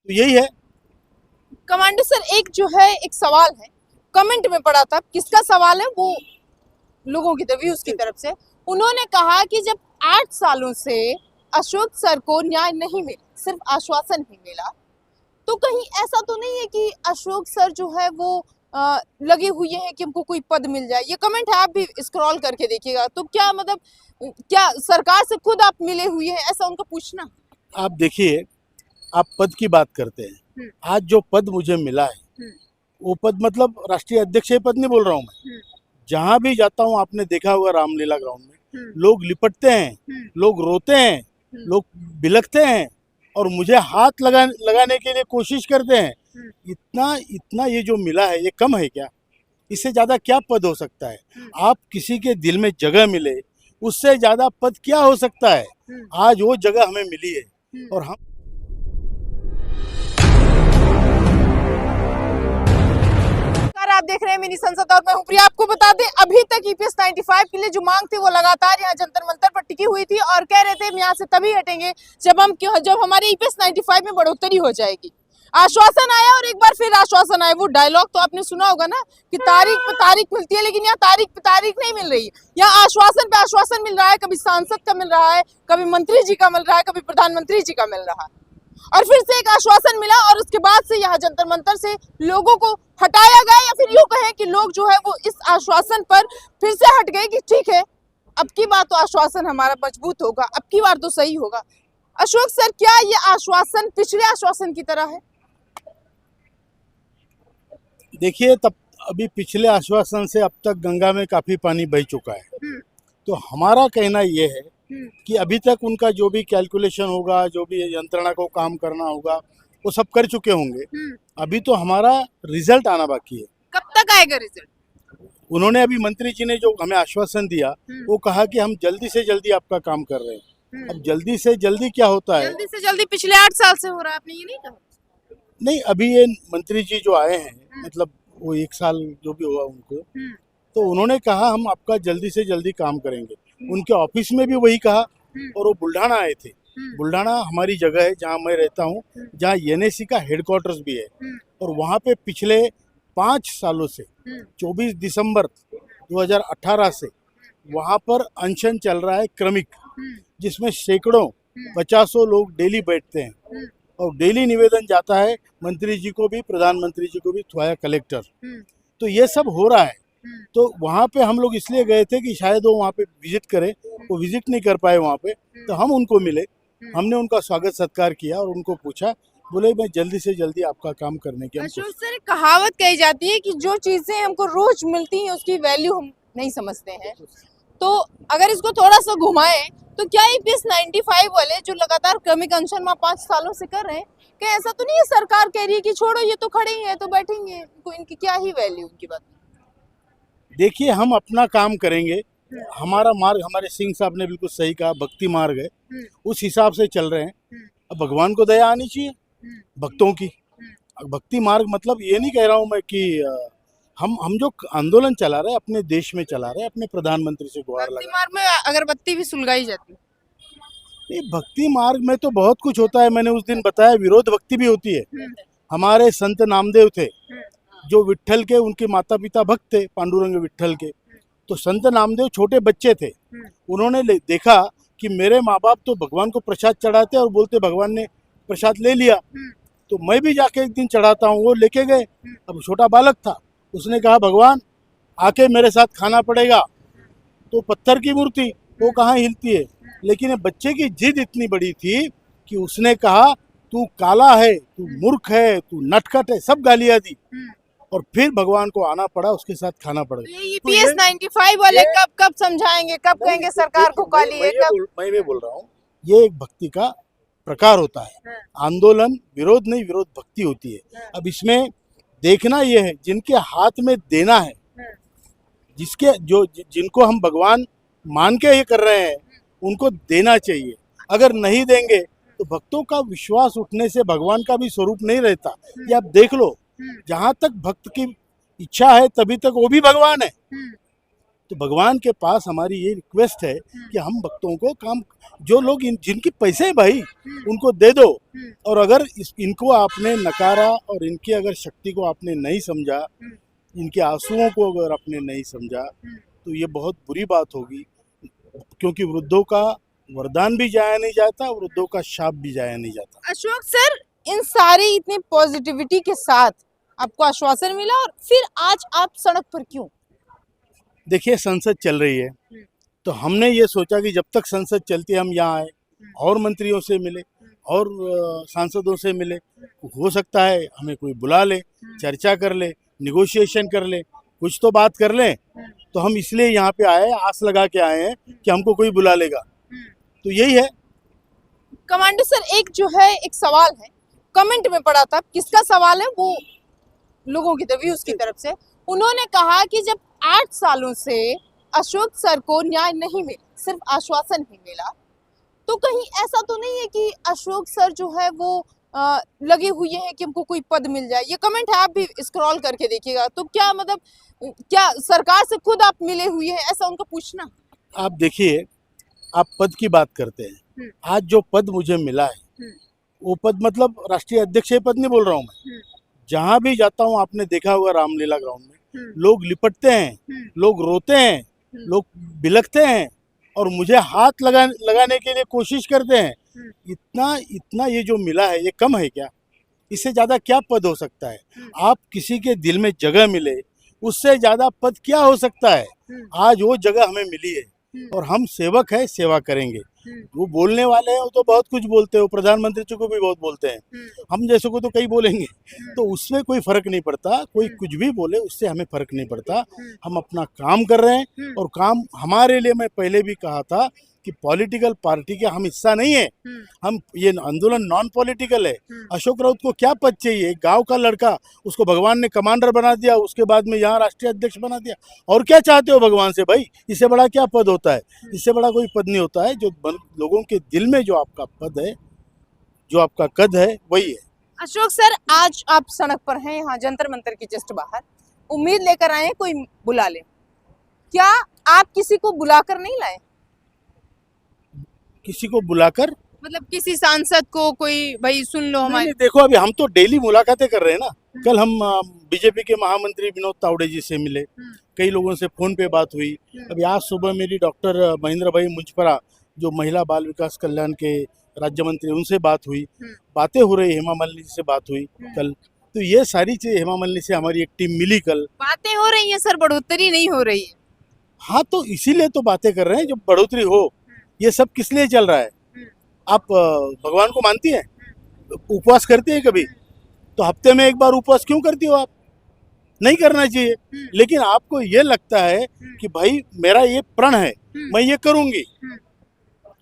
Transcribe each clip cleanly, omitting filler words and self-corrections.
तो यही है। कमांडर सर, एक जो है एक सवाल है, कमेंट में पड़ा था, किसका सवाल है वो लोगों की तरफ, व्यूज की तरफ से। उन्होंने कहा कि जब 8 सालों से अशोक सर को न्याय नहीं मिला, सिर्फ आश्वासन ही मिला, तो कहीं ऐसा तो नहीं है कि अशोक सर जो है वो लगे हुए हैं कि हमको कोई पद मिल जाए। ये कमेंट है, आप भी स्क्रॉल करके देखिएगा। तो क्या मतलब, क्या सरकार से खुद आप मिले हुए हैं, ऐसा उनका पूछना। आप देखिए, आप पद की बात करते हैं। आज जो पद मुझे मिला है वो पद मतलब राष्ट्रीय अध्यक्ष ये पद नहीं बोल रहा हूँ मैं। जहाँ भी जाता हूँ आपने देखा होगा रामलीला ग्राउंड में लोग लिपटते हैं, लोग रोते हैं, लोग बिलखते हैं और मुझे हाथ लगाने के लिए कोशिश करते हैं। इतना इतना ये जो मिला है ये कम है क्या? इससे ज्यादा क्या पद हो सकता है? आप किसी के दिल में जगह मिले, उससे ज्यादा पद क्या हो सकता है? आज वो जगह हमें मिली है और हम आप देख रहे हैं मिनी संसद और मैं हूं प्रिया। आपको बता दें, अभी तक ईपीएस 95 के लिए जो मांग थी वो लगातार यहाँ जंतर मंतर पर टिकी हुई थी और कह रहे थे हम यहाँ से तभी हटेंगे जब हमारे ईपीएस 95 में बढ़ोतरी हो जाएगी। आश्वासन आया और एक बार फिर आश्वासन आया। वो डायलॉग तो आपने सुना होगा ना कि तारीख पे तारीख मिलती है, लेकिन यहाँ तारीख पे तारीख नहीं मिल रही है। यहाँ आश्वासन पे आश्वासन मिल रहा है, कभी सांसद का मिल रहा है, कभी मंत्री जी का मिल रहा है, कभी प्रधानमंत्री जी का मिल रहा है, और फिर से एक आश्वासन मिला और उसके बाद से यहाँ जंतर मंतर से लोगों को हटाया गया, या फिर यूं कहें कि लोग जो है वो इस आश्वासन पर फिर से हट गए कि ठीक है, अब की बार तो आश्वासन हमारा मजबूत होगा, अब की बार तो सही होगा। अशोक सर, क्या ये आश्वासन पिछले आश्वासन की तरह है? देखिए, तब अभी पिछले आश्वासन से अब तक गंगा में काफी पानी बह चुका है। तो हमारा कहना ये है कि अभी तक उनका जो भी कैलकुलेशन होगा, जो भी यंत्रणा को काम करना होगा, वो सब कर चुके होंगे। अभी तो हमारा रिजल्ट आना बाकी है। कब तक आएगा रिजल्ट? उन्होंने अभी मंत्री जी ने जो हमें आश्वासन दिया वो कहा कि हम जल्दी से जल्दी आपका काम कर रहे हैं। अब जल्दी से जल्दी क्या होता है? जल्दी से जल्दी पिछले 8 साल से हो रहा है, आपने ये नहीं कहा? नहीं, अभी ये मंत्री जी जो आए हैं, मतलब वो 1 साल जो भी हुआ उनको, तो उन्होंने कहा हम आपका जल्दी से जल्दी काम करेंगे। उनके ऑफिस में भी वही कहा। और वो बुल्ढाना आए थे। बुल्ढाना हमारी जगह है जहाँ मैं रहता हूँ, जहाँ एनएसी का हेडक्वार्टर्स भी है। और वहाँ पे पिछले 5 सालों से 24 दिसंबर 2018 से वहाँ पर अनशन चल रहा है क्रमिक, जिसमें सैकड़ों 50 लोग डेली बैठते हैं और डेली निवेदन जाता है मंत्री जी को भी, प्रधानमंत्री जी को भी, वाया कलेक्टर। तो ये सब हो रहा है। तो वहाँ पे हम लोग इसलिए गए थे कि शायद वो वहाँ पे विजिट करें, वो विजिट नहीं कर पाए वहाँ पे। तो हम उनको मिले, हमने उनका स्वागत सत्कार किया और उनको पूछा, बोले मैं जल्दी से जल्दी आपका काम करने की। अशोक सर, कहावत कही जाती है कि जो चीजें हमको रोज मिलती हैं उसकी वैल्यू हम नहीं समझते हैं। तो अगर इसको थोड़ा सा घुमाएं तो क्या ईपीएस 95 वाले जो लगातार क्रमिक अनशन में 5 सालों से कर रहे हैं, क्या ऐसा तो नहीं है सरकार कह रही है कि छोड़ो ये तो खड़े ही है तो बैठेंगे, इनको इनकी क्या ही वैल्यू उनकी बात? देखिए, हम अपना काम करेंगे। हमारा मार्ग, हमारे सिंह साहब ने बिल्कुल सही कहा, भक्ति मार्ग है, उस हिसाब से चल रहे हैं। अब भगवान को दया आनी चाहिए भक्तों की। भक्ति मार्ग मतलब ये नहीं कह रहा हूँ मैं कि हम जो आंदोलन चला रहे हैं अपने देश में चला रहे हैं, अपने प्रधानमंत्री से गुहार भक्ति लगा। मार्ग में अगरबत्ती भी सुलगाई जाती है। ये भक्ति मार्ग में तो बहुत कुछ होता है। मैंने उस दिन बताया, विरोध भक्ति भी होती है। हमारे संत नामदेव थे जो विट्ठल के, उनके माता पिता भक्त थे पांडुरंग विट्ठल के। तो संत नामदेव छोटे बच्चे थे, उन्होंने देखा कि मेरे माँ बाप तो भगवान को प्रसाद चढ़ाते और बोलते भगवान ने प्रसाद ले लिया, तो मैं भी जाके एक दिन चढ़ाता हूँ। वो लेके गए। अब छोटा बालक था, उसने कहा भगवान आके मेरे साथ खाना पड़ेगा। तो पत्थर की मूर्ति वो कहाँ हिलती है। लेकिन बच्चे की जिद इतनी बड़ी थी कि उसने कहा तू काला है, तू मूर्ख है, तू नटखट है, सब गालियां दी। और फिर भगवान को आना पड़ा, उसके साथ खाना पड़ा। ये ईपीएस 95 वाले कब समझाएंगे, कब कहेंगे सरकार को काली है? मैं ये बोल रहा हूँ, ये एक भक्ति का प्रकार होता है। आंदोलन विरोध नहीं, विरोध भक्ति होती है। अब इसमें देखना ये है, जिनके हाथ में देना है, जिनको हम भगवान मान के ये कर रहे हैं, उनको देना चाहिए। अगर नहीं देंगे तो भक्तों का विश्वास उठने से भगवान का भी स्वरूप नहीं रहता। ये आप देख लो, जहाँ तक भक्त की इच्छा है तभी तक वो भी भगवान है। तो भगवान के पास हमारी ये रिक्वेस्ट है कि हम भक्तों को काम, जो लोग जिनकी पैसे है भाई उनको दे दो। और अगर इनको आपने नकारा और इनकी अगर शक्ति को आपने नहीं समझा, इनके आंसुओं को अगर आपने नहीं समझा, तो ये बहुत बुरी बात होगी, क्योंकि वृद्धों का वरदान भी जाया नहीं जाता, वृद्धों का शाप भी जाया नहीं जाता। अशोक सर, इन सारी इतनी पॉजिटिविटी के साथ आपको आश्वासन मिला और फिर आज आप सड़क पर क्यों? देखिए, संसद चल रही है, तो हमने ये सोचा कि जब तक संसद चलती है हम यहाँ आए और मंत्रियों से मिले और सांसदों से मिले। हो सकता है हमें कोई बुला ले, चर्चा कर ले, निगोशिएशन कर ले, कुछ तो बात कर ले। तो हम इसलिए यहाँ पे आए, आस लगा के आए हैं कि हमको कोई बुला लेगा। तो यही है। कमांडर सर, एक जो है एक सवाल है, कमेंट में पड़ा था, किसका सवाल है वो लोगों की व्यूज की तरफ से। उन्होंने कहा कि जब 8 सालों से अशोक सर को न्याय नहीं मिला, सिर्फ आश्वासन ही मिला, तो कहीं ऐसा तो नहीं है कि अशोक सर जो है वो लगे हुए हैं कि हमको कोई पद मिल जाए? ये कमेंट है, आप भी स्क्रॉल करके देखिएगा। तो क्या मतलब, क्या सरकार से खुद आप मिले हुए हैं, ऐसा उनका पूछना? आप देखिए, आप पद की बात करते हैं। आज जो पद मुझे मिला है वो पद मतलब राष्ट्रीय अध्यक्ष पद नहीं बोल रहा हूँ मैं। जहाँ भी जाता हूँ, आपने देखा होगा रामलीला ग्राउंड में लोग लिपटते हैं, लोग रोते हैं, लोग बिलखते हैं और मुझे हाथ लगाने के लिए कोशिश करते हैं। इतना ये जो मिला है ये कम है क्या? इससे ज्यादा क्या पद हो सकता है? आप किसी के दिल में जगह मिले, उससे ज्यादा पद क्या हो सकता है? आज वो जगह हमें मिली है और हम सेवक है, सेवा करेंगे। वो बोलने वाले हैं, वो तो बहुत कुछ बोलते हो, प्रधानमंत्री जी को भी बहुत बोलते हैं, हम जैसे को तो कई बोलेंगे। तो उसमें कोई फर्क नहीं पड़ता, कोई कुछ भी बोले उससे हमें फर्क नहीं पड़ता। हम अपना काम कर रहे हैं और काम हमारे लिए, मैं पहले भी कहा था कि पॉलिटिकल पार्टी के हम हिस्सा नहीं है। हम, ये आंदोलन नॉन पॉलिटिकल है। अशोक राउत को क्या पद चाहिए? गांव का लड़का, उसको भगवान ने कमांडर बना दिया, उसके बाद में यहाँ राष्ट्रीय अध्यक्ष बना दिया। और क्या चाहते हो भगवान से भाई? इससे बड़ा क्या पद होता है? इससे बड़ा कोई पद नहीं होता है। जो लोगों के दिल में जो आपका पद है, जो आपका कद है, वही है। अशोक सर, आज आप सड़क पर हैं, यहाँ जंतर मंतर की जस्ट बाहर, उम्मीद लेकर आए हैं कोई बुला ले। क्या आप किसी को बुलाकर नहीं लाए? किसी को बुलाकर मतलब किसी सांसद को, कोई भाई सुन लो हमारे? नहीं, देखो अभी हम तो डेली मुलाकातें कर रहे हैं ना। कल हम बीजेपी के महामंत्री विनोद तावड़े जी से मिले, कई लोगों से फोन पे बात हुई। अभी आज सुबह मेरी डॉक्टर महेंद्र भाई मुंजपरा, जो महिला बाल विकास कल्याण के राज्य मंत्री, उनसे बात हुई। बातें हो रही, हेमा मालिनी जी से बात हुई कल। तो ये सारी चीजें, हेमा मालिनी से हमारी एक टीम मिली कल। बातें हो रही हैं सर, बढ़ोतरी नहीं हो रही है। हाँ, तो इसीलिए तो बातें कर रहे हैं, जो बढ़ोतरी हो। ये सब किस लिए चल रहा है? आप भगवान को मानती हैं? उपवास करती है कभी? तो हफ्ते में एक बार उपवास क्यों करती हो आप? नहीं करना चाहिए। लेकिन आपको ये लगता है कि भाई मेरा ये प्रण है, मैं ये करूंगी।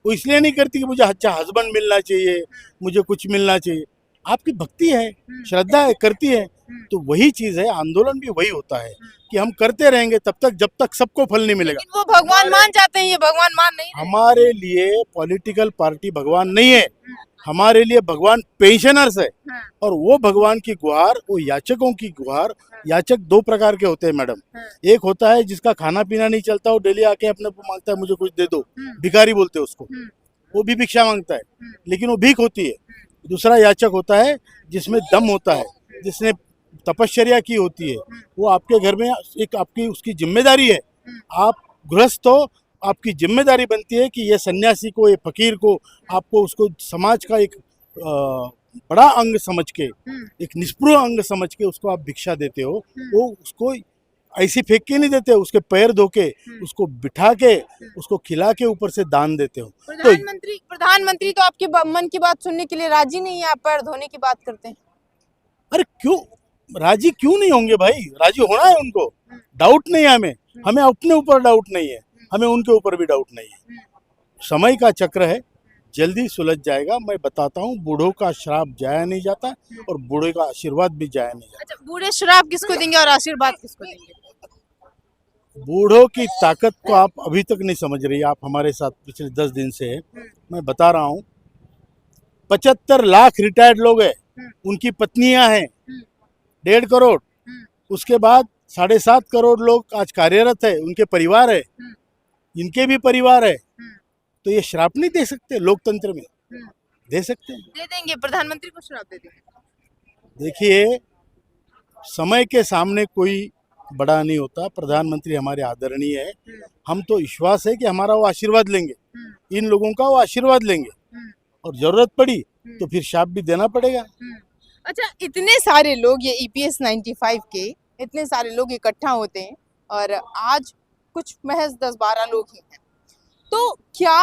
वो इसलिए नहीं करती कि मुझे अच्छा हस्बैंड मिलना चाहिए, मुझे कुछ मिलना चाहिए। आपकी भक्ति है, श्रद्धा है, करती है। तो वही चीज है, आंदोलन भी वही होता है कि हम करते रहेंगे तब तक, जब तक सबको फल नहीं मिलेगा। वो भगवान मान जाते हैं, ये भगवान मान नहीं। हमारे लिए पॉलिटिकल पार्टी भगवान नहीं है, हमारे लिए भगवान पेंशनर्स है। और वो भगवान की गुहार, वो याचकों की गुहार। याचक 2 प्रकार के होते हैं मैडम। एक होता है जिसका खाना पीना नहीं चलता, वो डेली आके अपने को मांगता है मुझे कुछ दे दो, भिखारी बोलते हैं उसको, वो भी भिक्षा मांगता है, लेकिन वो भीख होती है। दूसरा याचक होता है जिसमें दम होता है, जिसने तपश्चर्या की होती है। वो आपके घर में एक आपकी उसकी जिम्मेदारी है। आप गृहस्थ हो, आपकी जिम्मेदारी बनती है कि ये सन्यासी को, ये फकीर को, आपको उसको समाज का एक बड़ा अंग समझ के, एक निष्प्रिय अंग समझ के उसको आप भिक्षा देते हो। वो उसको ऐसी फेंक के नहीं देते, उसके पैर धो के, उसको बिठा के, उसको खिला के ऊपर से दान देते हो। प्रधानमंत्री तो आपके मन की बात सुनने के लिए राजी नहीं है, आप पैर धोने की बात करते हैं। अरे क्यों राजी क्यों नहीं होंगे भाई? राजी होना है उनको, डाउट नहीं है हमें। हमें अपने ऊपर डाउट नहीं है, हमें उनके ऊपर भी डाउट नहीं है। समय का चक्र है, जल्दी सुलझ जाएगा। मैं बताता हूँ, बूढ़ों का श्राप जाया नहीं जाता और बूढ़े का आशीर्वाद भी जाया नहीं जाता। अच्छा, बूढ़े श्राप किसको देंगे और आशीर्वाद किसको देंगे? बूढ़ों की ताकत को आप अभी तक नहीं समझ रही। आप हमारे साथ पिछले 10 दिन से है, मैं बता रहा हूँ। 75 लाख रिटायर्ड लोग हैं, उनकी पत्नियां हैं 1.5 करोड़। उसके बाद 7.5 करोड़ लोग आज कार्यरत है, उनके परिवार है, इनके भी परिवार है, तो ये श्राप नहीं दे सकते लोकतंत्र में? दे सकते हैं। दे देंगे, प्रधानमंत्री को श्राप दे देंगे। देखिए, समय के सामने कोई बड़ा नहीं होता। प्रधानमंत्री हमारे आदरणीय है, हम तो विश्वास है कि हमारा वो आशीर्वाद लेंगे, इन लोगों का वो आशीर्वाद लेंगे, और जरूरत पड़ी तो फिर शाप भी देना पड़ेगा। अच्छा, इतने सारे लोग ये EPS 95 के इतने सारे लोग इकट्ठा होते हैं और आज कुछ महज 10-12 लोग ही हैं, तो क्या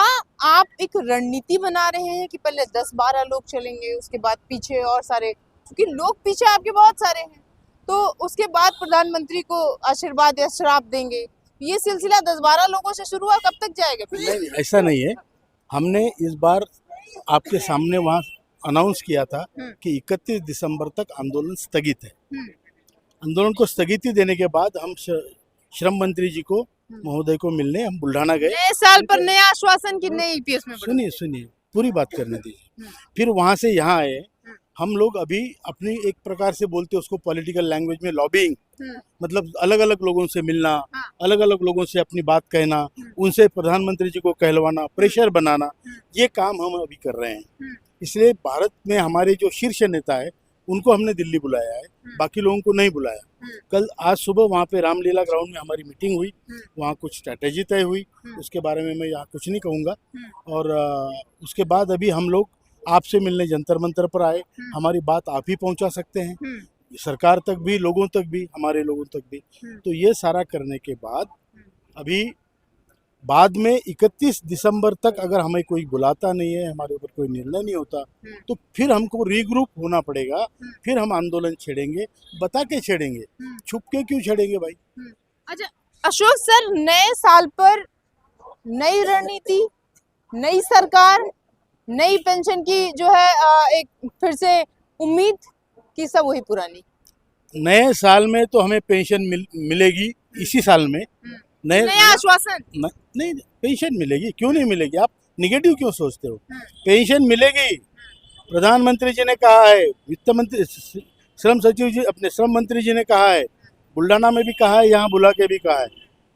आप एक रणनीति बना रहे हैं कि पहले 10-12 लोग चलेंगे, उसके बाद पीछे और सारे, क्योंकि लोग पीछे आपके बहुत सारे हैं, तो उसके बाद प्रधानमंत्री को आशीर्वाद या श्राप देंगे? ये सिलसिला 10-12 लोगों से शुरू हुआ, कब तक जाएगा फिर? नहीं, ऐसा नहीं है। हमने इस बार आपके सामने वहाँ अनाउंस किया था कि 31 दिसंबर तक आंदोलन स्थगित है। आंदोलन को स्थगिति देने के बाद हम श्रम मंत्री जी को महोदय को मिलने हम बुल्ढाना गए। नए साल पर नया आश्वासन कि नए EPS में? सुनिए पूरी बात करने दीजिए। फिर वहाँ से यहाँ आए, हम लोग अभी अपनी एक प्रकार से बोलते हैं उसको पॉलिटिकल लैंग्वेज में लॉबिंग, मतलब अलग अलग लोगों से मिलना, अलग अलग लोगों से अपनी बात कहना, उनसे प्रधानमंत्री जी को कहलवाना, प्रेशर बनाना, ये काम हम अभी कर रहे हैं। इसलिए भारत में हमारे जो शीर्ष नेता है उनको हमने दिल्ली बुलाया है, बाकी लोगों को नहीं बुलाया। आज सुबह वहाँ पे रामलीला ग्राउंड में हमारी मीटिंग हुई, वहाँ कुछ स्ट्रैटेजी तय हुई, उसके बारे में मैं यहाँ कुछ नहीं कहूँगा। और उसके बाद अभी हम लोग आपसे मिलने जंतर मंतर पर आए, हमारी बात आप ही पहुँचा सकते हैं, सरकार तक भी, लोगों तक भी, हमारे लोगों तक भी। तो ये सारा करने के बाद अभी बाद में 31 दिसंबर तक अगर हमें कोई बुलाता नहीं है, हमारे ऊपर कोई निर्णय नहीं होता, तो फिर हमको रीग्रुप होना पड़ेगा, फिर हम आंदोलन छेड़ेंगे। बता के छेड़ेंगे, छुप के क्यों छेड़ेंगे भाई? अच्छा अशोक सर, नए साल पर नई रणनीति, नई सरकार, नई पेंशन की जो है एक फिर से उम्मीद की सब वही पुरानी? नए साल में तो हमें पेंशन मिलेगी इसी साल में। नया आश्वासन? नहीं, पेंशन मिलेगी, क्यों नहीं मिलेगी? आप निगेटिव क्यों सोचते हो? पेंशन मिलेगी। प्रधानमंत्री जी ने कहा है, वित्त मंत्री, श्रम सचिव जी, अपने श्रम मंत्री जी ने कहा है, बुल्ढाना में भी कहा है, यहाँ बुला के भी कहा है।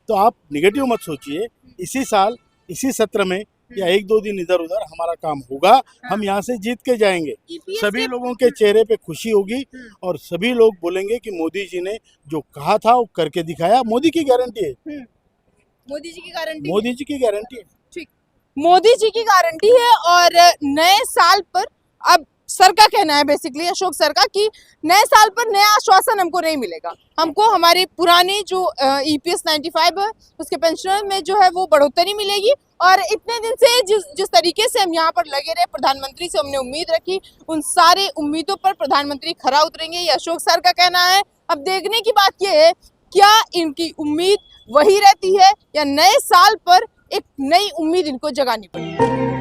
तो आप निगेटिव मत सोचिए। इसी साल, इसी सत्र में या 1-2 दिन इधर उधर हमारा काम होगा, हम यहाँ से जीत के जाएंगे। सभी लोगों के चेहरे पे खुशी होगी और सभी लोग बोलेंगे कि मोदी जी ने जो कहा था वो करके दिखाया। मोदी की गारंटी है, मोदी जी की गारंटी? मोदी जी की गारंटी है। ठीक, मोदी जी की गारंटी है। और नए साल पर अब सर का कहना है, बेसिकली अशोक सर का, कि नए साल पर नया आश्वासन हमको नहीं मिलेगा, हमको हमारी पुरानी जो EPS 95 है उसके पेंशन में जो है वो बढ़ोतरी मिलेगी। और इतने दिन से जिस तरीके से हम यहाँ पर लगे रहे, प्रधानमंत्री से हमने उम्मीद रखी, उन सारे उम्मीदों पर प्रधानमंत्री खरा उतरेंगे, ये अशोक सर का कहना है। अब देखने की बात ये है, क्या इनकी उम्मीद वही रहती है या नए साल पर एक नई उम्मीद इनको जगानी पड़ेगी?